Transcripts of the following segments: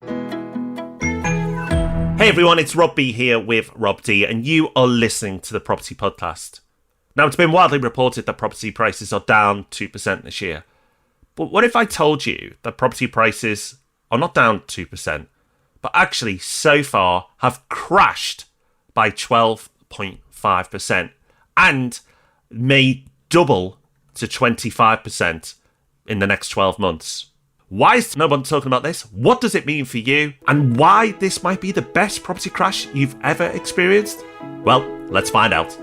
Hey everyone, it's Rob B here with Rob D, and you are listening to the Property Podcast. Now, it's been widely reported that property prices are down 2% this year. But what if I told you that property prices are not down 2%, but actually so far have crashed by 12.5% and may double to 25% in the next 12 months? Why is no one talking about this? What does it mean for you? And why this might be the best property crash you've ever experienced? Well, let's find out.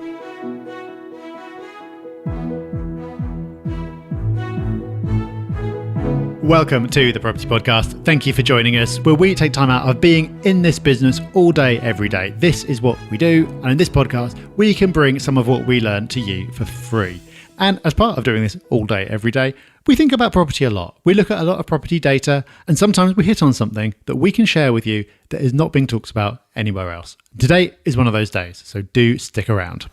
Welcome to the Property Podcast. Thank you for joining us, where we take time out of being in this business all day, every day. This is what we do, and in this podcast, we can bring some of what we learn to you for free. And as part of doing this all day, every day, we think about property a lot. We look at a lot of property data, and sometimes we hit on something that we can share with you that is not being talked about anywhere else. Today is one of those days, so do stick around.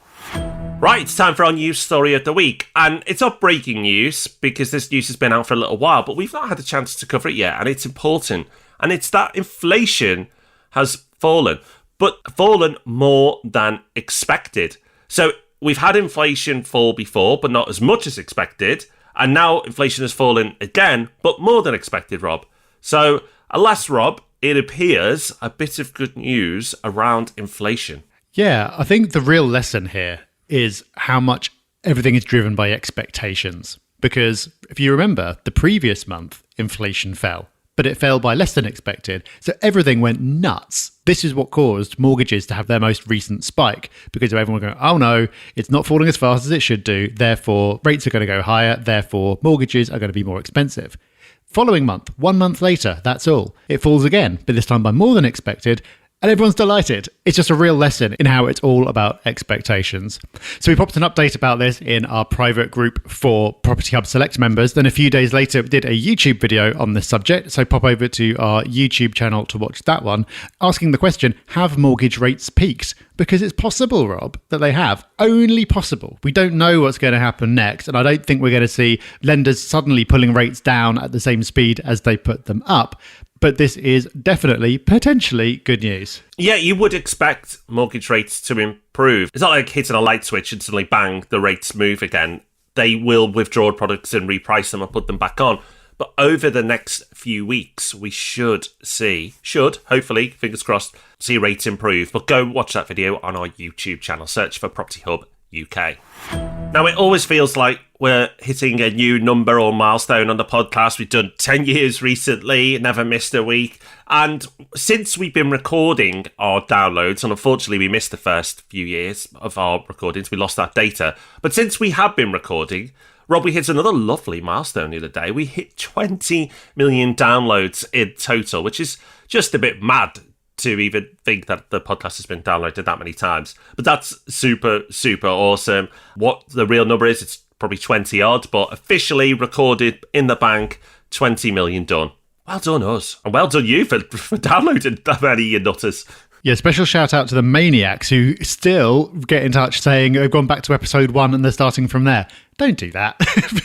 Right, it's time for our news story of the week. And it's not breaking news because this news has been out for a little while, but we've not had a chance to cover it yet, and it's important. And it's that inflation has fallen, but fallen more than expected. So we've had inflation fall before, but not as much as expected. And now inflation has fallen again, but more than expected, Rob. So, alas, Rob, it appears a bit of good news around inflation. Yeah, I think the real lesson here is how much everything is driven by expectations. Because if you remember, the previous month, inflation fell, but it fell by less than expected. So everything went nuts. This is what caused mortgages to have their most recent spike, because everyone going, oh no, it's not falling as fast as it should do. Therefore, rates are going to go higher. Therefore, mortgages are going to be more expensive. Following month, 1 month later, that's all. It falls again, but this time by more than expected. And everyone's delighted. It's just a real lesson in how it's all about expectations. So we popped an update about this in our private group for Property Hub Select members. Then a few days later, we did a YouTube video on this subject. So pop over to our YouTube channel to watch that one, asking the question, have mortgage rates peaked? Because it's possible, Rob, that they have. Only possible. We don't know what's going to happen next. And I don't think we're going to see lenders suddenly pulling rates down at the same speed as they put them up. But this is definitely, potentially good news. Yeah, you would expect mortgage rates to improve. It's not like hitting a light switch and suddenly bang, the rates move again. They will withdraw products and reprice them or put them back on. But over the next few weeks, we should hopefully, fingers crossed, see rates improve. But go watch that video on our YouTube channel. Search for Property Hub UK. Now, it always feels like we're hitting a new number or milestone on the podcast. We've done 10 years recently, never missed a week. And since we've been recording our downloads, and unfortunately we missed the first few years of our recordings, we lost that data. But since we have been recording, Rob, we hit another lovely milestone the other day. We hit 20 million downloads in total, which is just a bit mad to even think that the podcast has been downloaded that many times. But that's super, super awesome. What the real number is, it's probably 20 odd, but officially recorded in the bank, 20 million done. Well done us. And well done you for downloading that many, you nutters. Yeah, special shout out to the maniacs who still get in touch saying they've gone back to episode 1 and they're starting from there. Don't do that.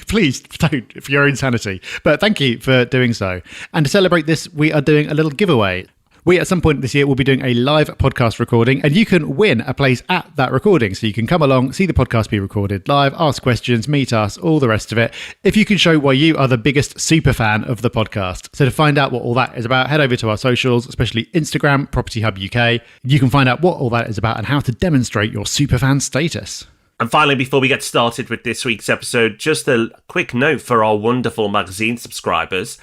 Please don't, for your insanity. But thank you for doing so. And to celebrate this, we are doing a little giveaway. We, at some point this year, will be doing a live podcast recording, and you can win a place at that recording. So you can come along, see the podcast be recorded live, ask questions, meet us, all the rest of it, if you can show why you are the biggest super fan of the podcast. So to find out what all that is about, head over to our socials, especially Instagram, Property Hub UK. You can find out what all that is about and how to demonstrate your super fan status. And finally, before we get started with this week's episode, just a quick note for our wonderful magazine subscribers.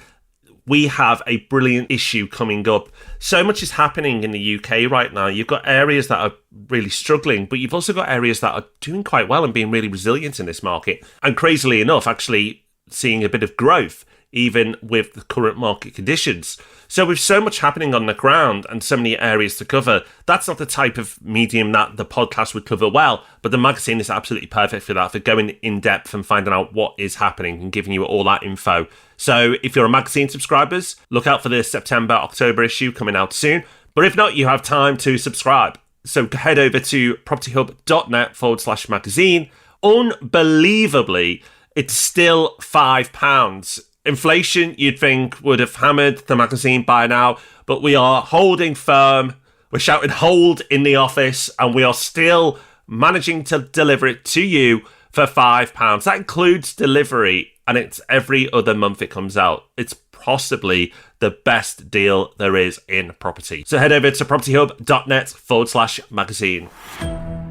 We have a brilliant issue coming up. So much is happening in the UK right now. You've got areas that are really struggling, but you've also got areas that are doing quite well and being really resilient in this market. And crazily enough, actually seeing a bit of growth, even with the current market conditions. So with so much happening on the ground and so many areas to cover, that's not the type of medium that the podcast would cover well, but the magazine is absolutely perfect for that, for going in depth and finding out what is happening and giving you all that info. So if you're a magazine subscribers, look out for the September, October issue coming out soon. But if not, you have time to subscribe. So head over to propertyhub.net/magazine. Unbelievably, it's still £5 Inflation, you'd think, would have hammered the magazine by now, but we are holding firm. We're shouting hold in the office, and we are still managing to deliver it to you for £5. That includes delivery, and it's every other month it comes out. It's possibly the best deal there is in property. So head over to propertyhub.net/magazine.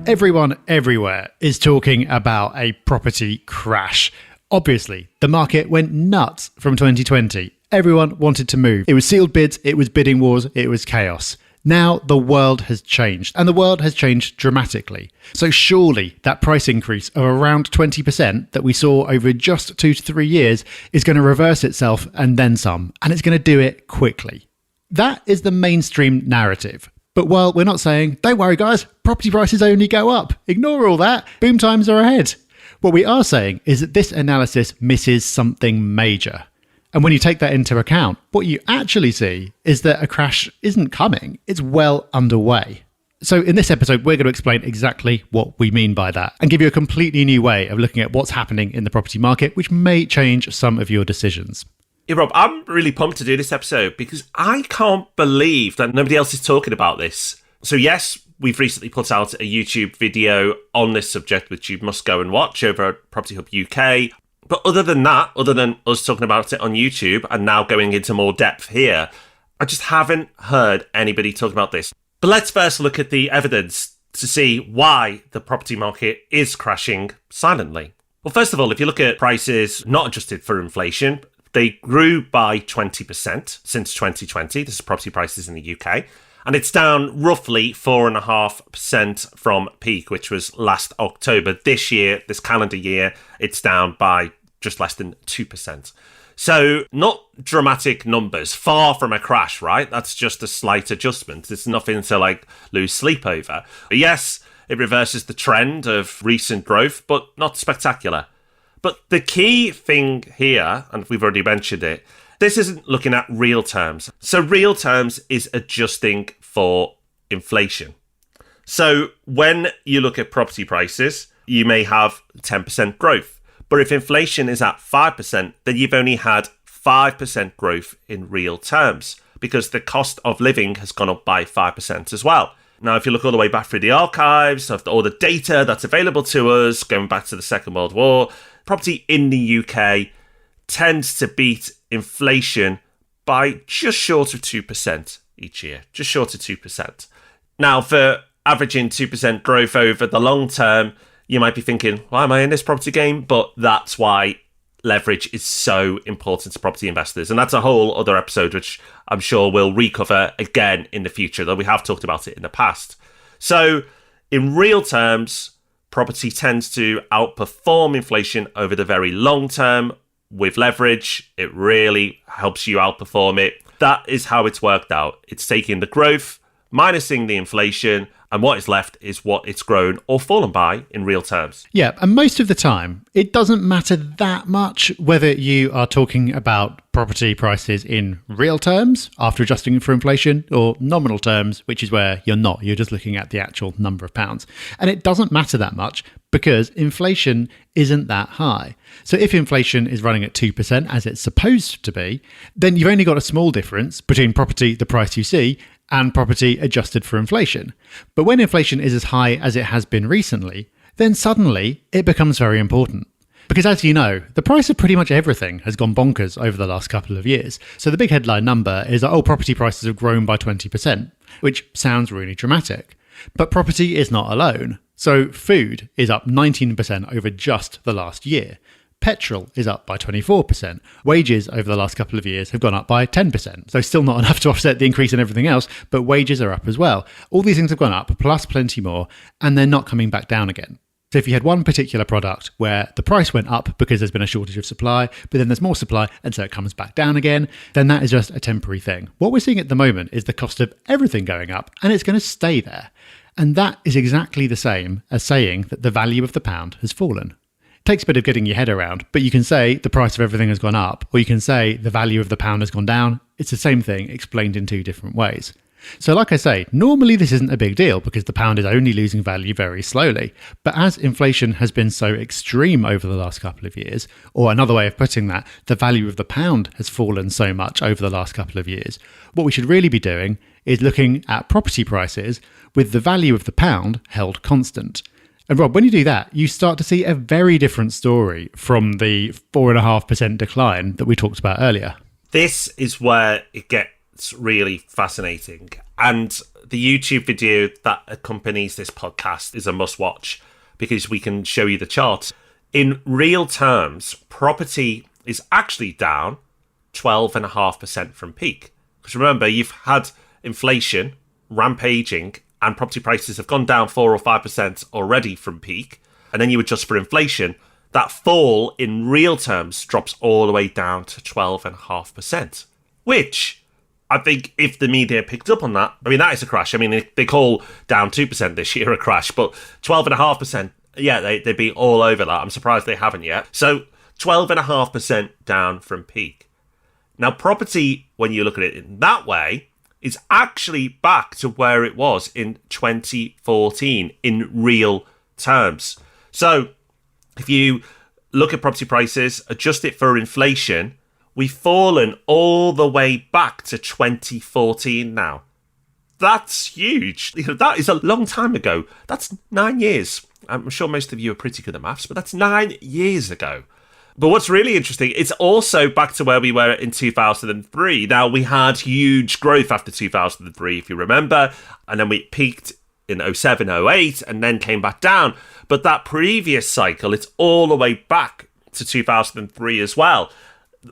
Everyone everywhere is talking about a property crash. Obviously, the market went nuts from 2020. Everyone wanted to move. It was sealed bids, it was bidding wars, it was chaos. Now the world has changed, and the world has changed dramatically. So surely that price increase of around 20% that we saw over just 2 to 3 years is going to reverse itself and then some, and it's going to do it quickly. That is the mainstream narrative. But while we're not saying, don't worry guys, property prices only go up, ignore all that, boom times are ahead. What we are saying is that this analysis misses something major. And when you take that into account, what you actually see is that a crash isn't coming, it's well underway. So in this episode, we're going to explain exactly what we mean by that and give you a completely new way of looking at what's happening in the property market, which may change some of your decisions. Yeah, Rob, I'm really pumped to do this episode because I can't believe that nobody else is talking about this. So yes, we've recently put out a YouTube video on this subject, which you must go and watch over at Property Hub UK. But other than that, other than us talking about it on YouTube and now going into more depth here, I just haven't heard anybody talk about this. But let's first look at the evidence to see why the property market is crashing silently. Well, first of all, if you look at prices not adjusted for inflation, they grew by 20% since 2020. This is property prices in the UK. And it's down roughly 4.5% from peak, which was last October. This year, this calendar year, it's down by just less than 2%. So not dramatic numbers, far from a crash, right? That's just a slight adjustment. It's nothing to lose sleep over. But yes, it reverses the trend of recent growth, but not spectacular. But the key thing here, and we've already mentioned it, this isn't looking at real terms. So real terms is adjusting for inflation. So when you look at property prices, you may have 10% growth. But if inflation is at 5%, then you've only had 5% growth in real terms because the cost of living has gone up by 5% as well. Now, if you look all the way back through the archives of all the data that's available to us, going back to the Second World War, property in the UK tends to beat inflation by just short of 2% each year, just short of 2%. Now, for averaging 2% growth over the long term, you might be thinking, why am I in this property game? But that's why leverage is so important to property investors. And that's a whole other episode, which I'm sure we'll recover again in the future, though we have talked about it in the past. So in real terms, property tends to outperform inflation over the very long term. With leverage, it really helps you outperform it. That is how it's worked out. It's taking the growth, minusing the inflation, and what is left is what it's grown or fallen by in real terms. Yeah, and most of the time, it doesn't matter that much whether you are talking about property prices in real terms after adjusting for inflation or nominal terms, which is where you're not. You're just looking at the actual number of pounds. And it doesn't matter that much because inflation isn't that high. So if inflation is running at 2%, as it's supposed to be, then you've only got a small difference between property, the price you see, and property adjusted for inflation. But when inflation is as high as it has been recently, then suddenly it becomes very important. Because as you know, the price of pretty much everything has gone bonkers over the last couple of years. So the big headline number is that, property prices have grown by 20%, which sounds really dramatic. But property is not alone. So food is up 19% over just the last year. Petrol is up by 24%. Wages over the last couple of years have gone up by 10%. So still not enough to offset the increase in everything else, but wages are up as well. All these things have gone up, plus plenty more, and they're not coming back down again. So if you had one particular product where the price went up because there's been a shortage of supply, but then there's more supply and so it comes back down again, then that is just a temporary thing. What we're seeing at the moment is the cost of everything going up, and it's going to stay there. And that is exactly the same as saying that the value of the pound has fallen. It takes a bit of getting your head around, but you can say the price of everything has gone up, or you can say the value of the pound has gone down. It's the same thing explained in two different ways. So like I say, normally this isn't a big deal because the pound is only losing value very slowly. But as inflation has been so extreme over the last couple of years, or another way of putting that, the value of the pound has fallen so much over the last couple of years, what we should really be doing is looking at property prices with the value of the pound held constant. And Rob, when you do that, you start to see a very different story from the 4.5% decline that we talked about earlier. This is where it gets really fascinating. And the YouTube video that accompanies this podcast is a must watch because we can show you the chart. In real terms, property is actually down 12.5% from peak. Because remember, you've had inflation rampaging and property prices have gone down 4 or 5% already from peak. And then you adjust for inflation, that fall in real terms drops all the way down to 12.5%, which I think if the media picked up on that, I mean, that is a crash. I mean, they call down 2% this year a crash, but 12.5%, yeah, they'd be all over that. I'm surprised they haven't yet. So 12.5% down from peak. Now, property, when you look at it in that way, is actually back to where it was in 2014 in real terms. So if you look at property prices, adjust it for inflation, we've fallen all the way back to 2014 now. That's huge. That is a long time ago. That's 9 years. I'm sure most of you are pretty good at maths, but that's 9 years ago. But what's really interesting, it's also back to where we were in 2003. Now, we had huge growth after 2003, if you remember, and then we peaked in 07, 08, and then came back down. But that previous cycle, it's all the way back to 2003 as well,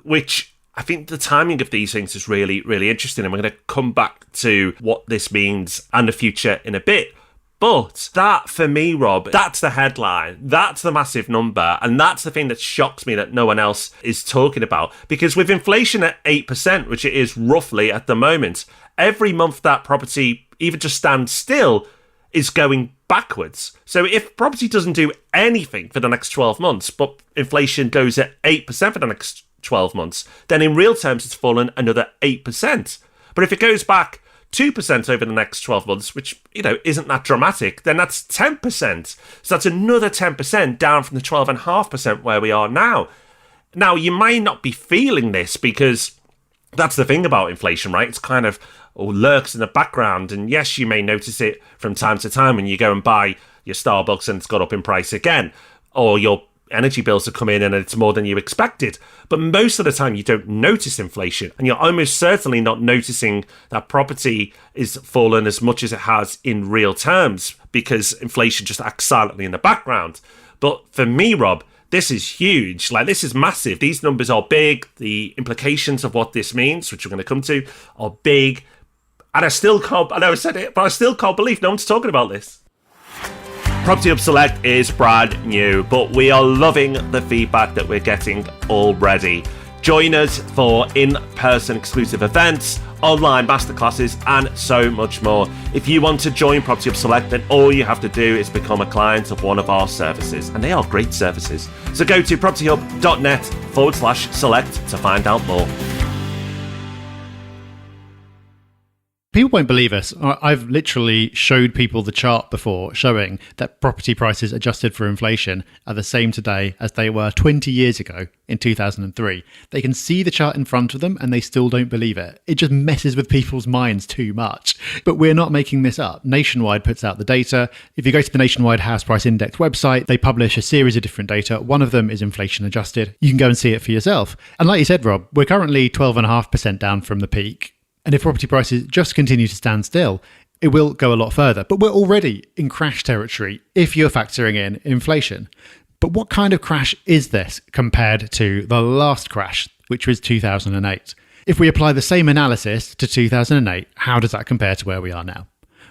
which I think the timing of these things is really, really interesting. And we're going to come back to what this means and the future in a bit. But that, for me, Rob, that's the headline. That's the massive number. And that's the thing that shocks me that no one else is talking about. Because with inflation at 8%, which it is roughly at the moment, every month that property even just stands still is going backwards. So if property doesn't do anything for the next 12 months, but inflation goes at 8% for the next 12 months, then in real terms, it's fallen another 8%. But if it goes back 2% over the next 12 months, which, isn't that dramatic, then that's 10%. So that's another 10% down from the 12.5% where we are now. Now, you may not be feeling this because that's the thing about inflation, right? It's kind of lurks in the background. And yes, you may notice it from time to time when you go and buy your Starbucks and it's got up in price again, or your energy bills have come in and it's more than you expected. But most of the time you don't notice inflation, and you're almost certainly not noticing that property is fallen as much as it has in real terms because inflation just acts silently in the background. But for me, Rob, this is huge. This is massive. These numbers are big. The implications of what this means, which we're going to come to, are big. And I know I said it, but I still can't believe no one's talking about this. Property Hub Select is brand new, but we are loving the feedback that we're getting already. Join us for in-person exclusive events, online masterclasses, and so much more. If you want to join Property Hub Select, then all you have to do is become a client of one of our services, and they are great services. So go to propertyhub.net/select to find out more. People won't believe us. I've literally showed people the chart before showing that property prices adjusted for inflation are the same today as they were 20 years ago in 2003. They can see the chart in front of them and they still don't believe it. It just messes with people's minds too much. But we're not making this up. Nationwide puts out the data. If you go to the Nationwide House Price Index website, they publish a series of different data. One of them is inflation adjusted. You can go and see it for yourself. And like you said, Rob, we're currently 12.5% down from the peak. And if property prices just continue to stand still, it will go a lot further. But we're already in crash territory if you're factoring in inflation. But what kind of crash is this compared to the last crash, which was 2008? If we apply the same analysis to 2008, how does that compare to where we are now?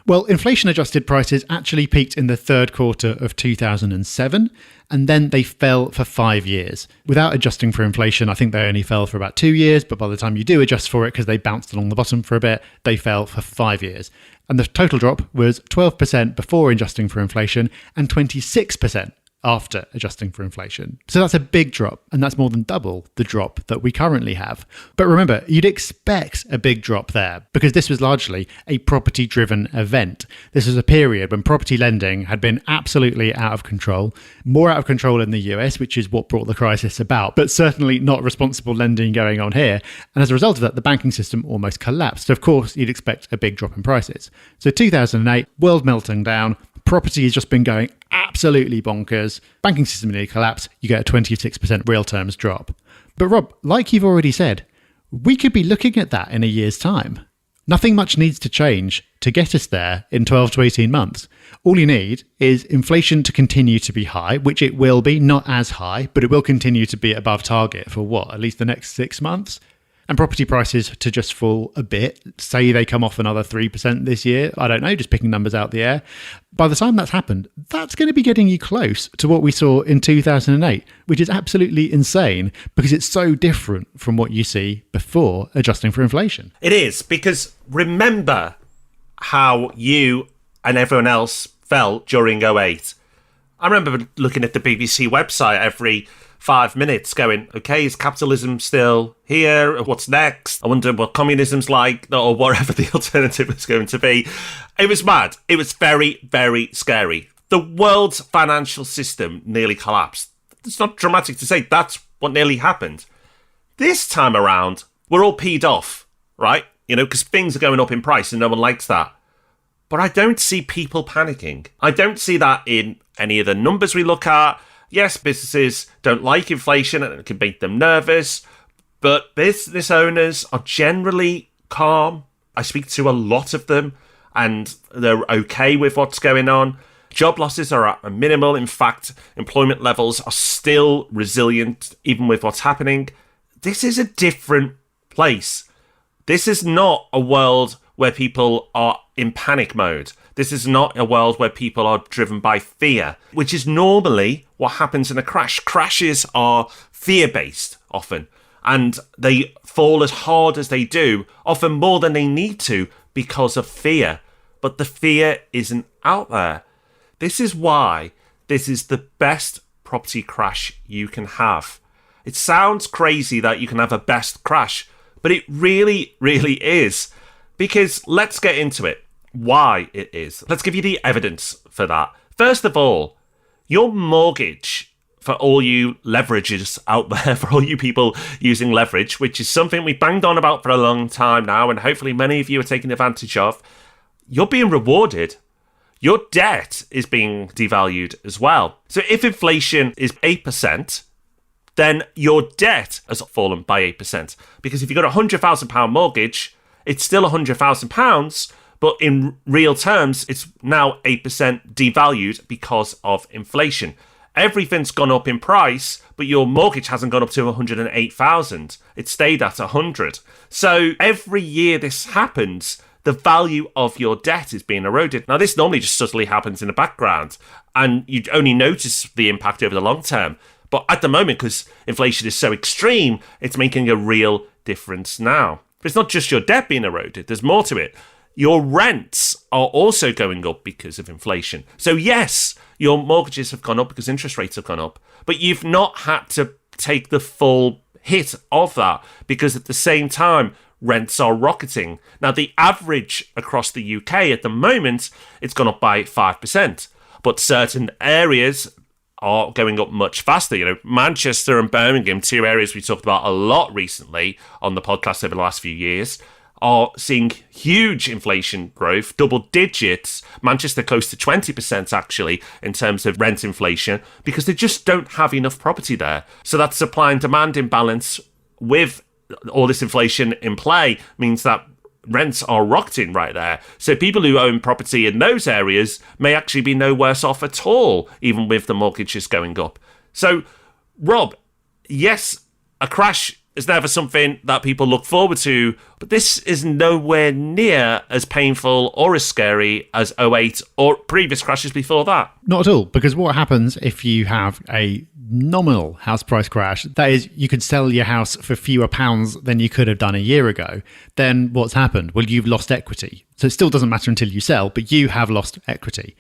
Well, inflation-adjusted prices actually peaked in the third quarter of 2007, and then they fell for 5 years. Without adjusting for inflation, I think they only fell for about 2 years, but by the time you do adjust for it, because they bounced along the bottom for a bit, they fell for 5 years. And the total drop was 12% before adjusting for inflation and 26% after adjusting for inflation. So that's a big drop, and that's more than double the drop that we currently have. But remember, you'd expect a big drop there because this was largely a property-driven event. This was a period when property lending had been absolutely out of control, more out of control in the US, which is what brought the crisis about, but certainly not responsible lending going on here. And as a result of that, the banking system almost collapsed. So of course, you'd expect a big drop in prices. So 2008, world melting down, property has just been going absolutely bonkers. Banking system nearly collapsed. You get a 26% real terms drop. But Rob, like you've already said, we could be looking at that in a year's time. Nothing much needs to change to get us there in 12 to 18 months. All you need is inflation to continue to be high, which it will be, not as high, but it will continue to be above target for what, at least the next 6 months? And property prices to just fall a bit, say they come off another 3% this year, I don't know, just picking numbers out the air. By the time that's happened, that's going to be getting you close to what we saw in 2008, which is absolutely insane because it's so different from what you see before adjusting for inflation. It is, because remember how you and everyone else felt during '08. I remember looking at the BBC website every 5 minutes going, okay, is capitalism still here? What's next? I wonder what communism's like, or whatever the alternative is going to be. It was mad. It was very, very scary. The world's financial system nearly collapsed. It's not dramatic to say that's what nearly happened. This time around, we're all peed off, right? You know, because things are going up in price and no one likes that. But I don't see people panicking. I don't see that in any of the numbers we look at. Yes, businesses don't like inflation and it can make them nervous, but business owners are generally calm. I speak to a lot of them and they're okay with what's going on. Job losses are at a minimal. In fact, employment levels are still resilient, even with what's happening. This is a different place. This is not a world where people are in panic mode. This is not a world where people are driven by fear, which is normally what happens in a crash. Crashes are fear-based often, and they fall as hard as they do, often more than they need to because of fear. But the fear isn't out there. This is why this is the best property crash you can have. It sounds crazy that you can have a best crash, but it really, really is. Because let's get into it. Why it is. Let's give you the evidence for that. First of all, your mortgage, for all you leverages out there, for all you people using leverage, which is something we banged on about for a long time now, and hopefully many of you are taking advantage of, you're being rewarded. Your debt is being devalued as well. So if inflation is 8%, then your debt has fallen by 8%. Because if you've got a £100,000 mortgage, it's still £100,000, but in real terms, it's now 8% devalued because of inflation. Everything's gone up in price, but your mortgage hasn't gone up to 108,000. It stayed at 100. So every year this happens, the value of your debt is being eroded. Now, this normally just subtly happens in the background, and you only notice the impact over the long term. But at the moment, because inflation is so extreme, it's making a real difference now. But it's not just your debt being eroded. There's more to it. Your rents are also going up because of inflation. So yes, your mortgages have gone up because interest rates have gone up, but you've not had to take the full hit of that because at the same time, rents are rocketing. Now, the average across the UK at the moment, it's gone up by 5%, but certain areas are going up much faster. You know, Manchester and Birmingham, two areas we talked about a lot recently on the podcast over the last few years, are seeing huge inflation growth, double digits. Manchester close to 20% actually in terms of rent inflation because they just don't have enough property there. So that supply and demand imbalance with all this inflation in play means that rents are rocketing right there. So people who own property in those areas may actually be no worse off at all, even with the mortgages going up. So, Rob, yes, a crash is never something that people look forward to, but this is nowhere near as painful or as scary as '08 or previous crashes before that. Not at all, because what happens if you have a nominal house price crash, that is, you could sell your house for fewer pounds than you could have done a year ago, then what's happened? Well, you've lost equity. So it still doesn't matter until you sell, but you have lost equity.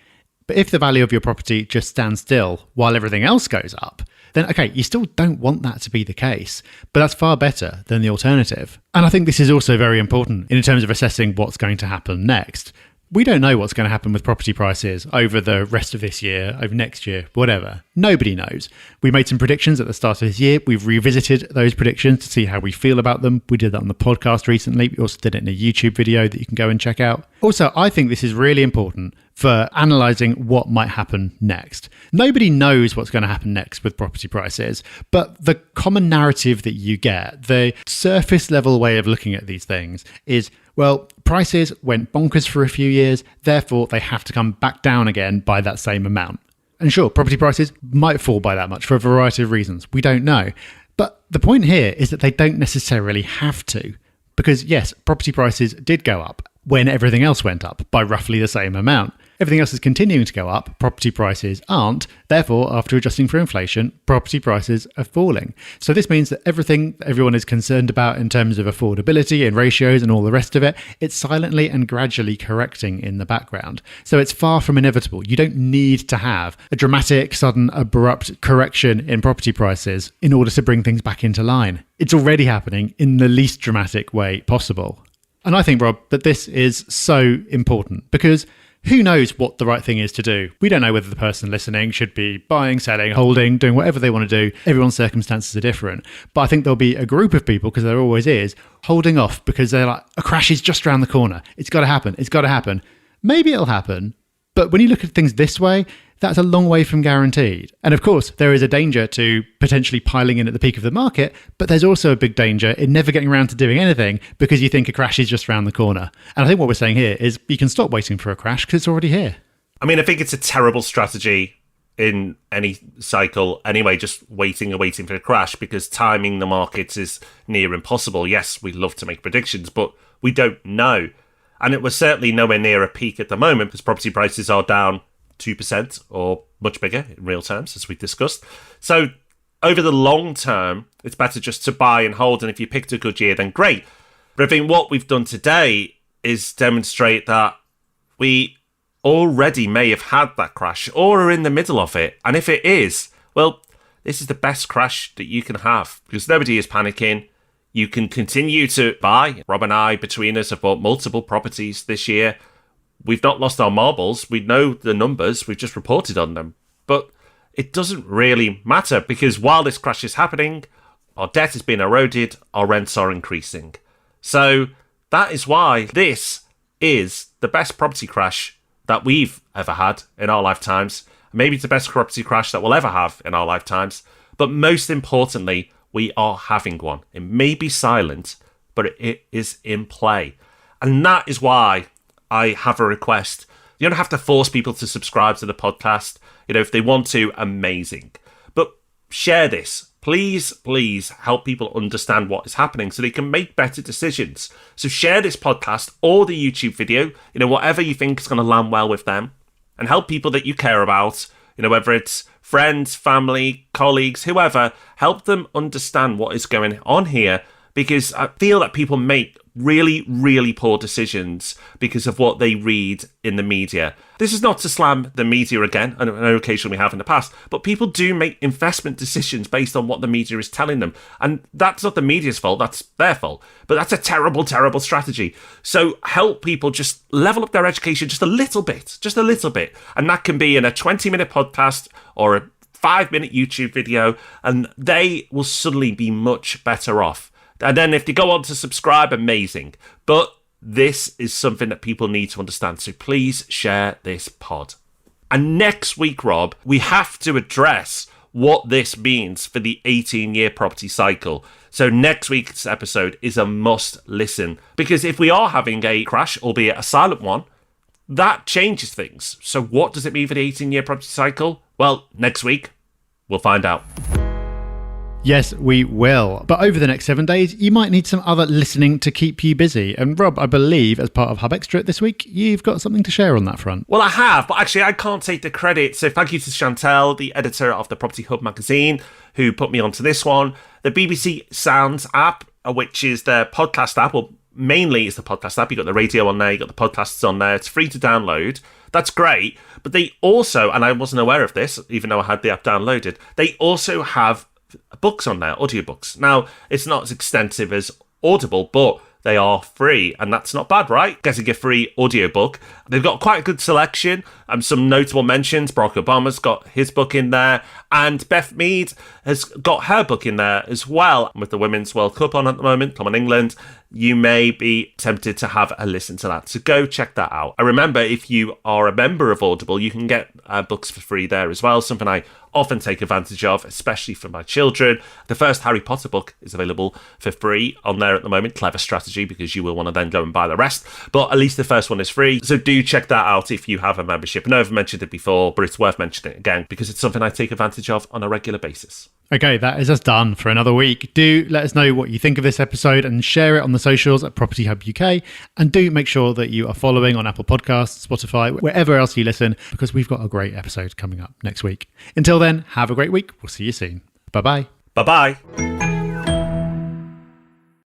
But if the value of your property just stands still while everything else goes up, then okay, you still don't want that to be the case, but that's far better than the alternative. And I think this is also very important in terms of assessing what's going to happen next. We don't know what's going to happen with property prices over the rest of this year, over next year, whatever. Nobody knows. We made some predictions at the start of this year. We've revisited those predictions to see how we feel about them. We did that on the podcast recently. We also did it in a YouTube video that you can go and check out. Also, I think this is really important for analysing what might happen next. Nobody knows what's going to happen next with property prices, but the common narrative that you get, the surface level way of looking at these things is, well, prices went bonkers for a few years, therefore they have to come back down again by that same amount. And sure, property prices might fall by that much for a variety of reasons. We don't know. But the point here is that they don't necessarily have to. Because yes, property prices did go up when everything else went up by roughly the same amount. Everything else is continuing to go up, property prices aren't. Therefore, after adjusting for inflation, property prices are falling. So this means that everything that everyone is concerned about in terms of affordability and ratios and all the rest of it, it's silently and gradually correcting in the background. So it's far from inevitable. You don't need to have a dramatic, sudden, abrupt correction in property prices in order to bring things back into line. It's already happening in the least dramatic way possible. And I think, Rob, that this is so important because who knows what the right thing is to do? We don't know whether the person listening should be buying, selling, holding, doing whatever they want to do. Everyone's circumstances are different. But I think there'll be a group of people, because there always is, holding off because they're like, a crash is just around the corner. It's got to happen. It's got to happen. Maybe it'll happen. But when you look at things this way, that's a long way from guaranteed. And of course, there is a danger to potentially piling in at the peak of the market, but there's also a big danger in never getting around to doing anything because you think a crash is just around the corner. And I think what we're saying here is you can stop waiting for a crash because it's already here. I mean, I think it's a terrible strategy in any cycle anyway, just waiting and waiting for a crash, because timing the markets is near impossible. Yes, we love to make predictions, but we don't know. And it was certainly nowhere near a peak at the moment because property prices are down 2% or much bigger in real terms, as we discussed. So over the long term, it's better just to buy and hold. And if you picked a good year, then great. But I think what we've done today is demonstrate that we already may have had that crash or are in the middle of it. And if it is, well, this is the best crash that you can have because nobody is panicking. You can continue to buy. Rob and I, between us, have bought multiple properties this year. We've not lost our marbles. We know the numbers. We've just reported on them. But it doesn't really matter because while this crash is happening, our debt is being eroded, our rents are increasing. So that is why this is the best property crash that we've ever had in our lifetimes. Maybe it's the best property crash that we'll ever have in our lifetimes. But most importantly, we are having one. It may be silent, but it is in play. And that is why I have a request. You don't have to force people to subscribe to the podcast. You know, if they want to, amazing. But share this. Please, please help people understand what is happening so they can make better decisions. So share this podcast or the YouTube video, you know, whatever you think is going to land well with them, and help people that you care about, you know, whether it's friends, family, colleagues, whoever, help them understand what is going on here, because I feel that people make really, really poor decisions because of what they read in the media. This is not to slam the media again, on an occasion we have in the past, but people do make investment decisions based on what the media is telling them. And that's not the media's fault, that's their fault. But that's a terrible, terrible strategy. So help people just level up their education just a little bit. And that can be in a 20-minute podcast or a 5-minute YouTube video, and they will suddenly be much better off. And then if they go on to subscribe, amazing. But this is something that people need to understand. So please share this pod. And next week, Rob, we have to address what this means for the 18-year property cycle. So next week's episode is a must listen. Because if we are having a crash, albeit a silent one, that changes things. So what does it mean for the 18-year property cycle? Well, next week, we'll find out. Yes, we will. But over the next 7 days, you might need some other listening to keep you busy. And Rob, I believe, as part of Hub Extra this week, you've got something to share on that front. Well, I have, but actually I can't take the credit. So thank you to Chantel, the editor of the Property Hub magazine, who put me onto this one. The BBC Sounds app, which is their podcast app, or mainly is the podcast app. You've got the radio on there, you've got the podcasts on there. It's free to download. That's great. But they also, and I wasn't aware of this, even though I had the app downloaded, they also have books on there, audiobooks. Now, it's not as extensive as Audible, but they are free, and that's not bad, right? Getting a free audiobook. They've got quite a good selection. Some notable mentions. Barack Obama's got his book in there, and Beth Mead has got her book in there as well. With the Women's World Cup on at the moment, come on England, you may be tempted to have a listen to that. So go check that out. I remember, if you are a member of Audible, you can get books for free there as well, something I often take advantage of, especially for my children. The first Harry Potter book is available for free on there at the moment. Clever strategy, because you will want to then go and buy the rest. But at least the first one is free. So do check that out if you have a membership. I know I've mentioned it before, but it's worth mentioning it again because it's something I take advantage of on a regular basis. Okay, that is us done for another week. Do let us know what you think of this episode and share it on the socials at Property Hub UK. And do make sure that you are following on Apple Podcasts, Spotify, wherever else you listen, because we've got a great episode coming up next week. Until then, have a great week. We'll see you soon. Bye-bye. Bye-bye.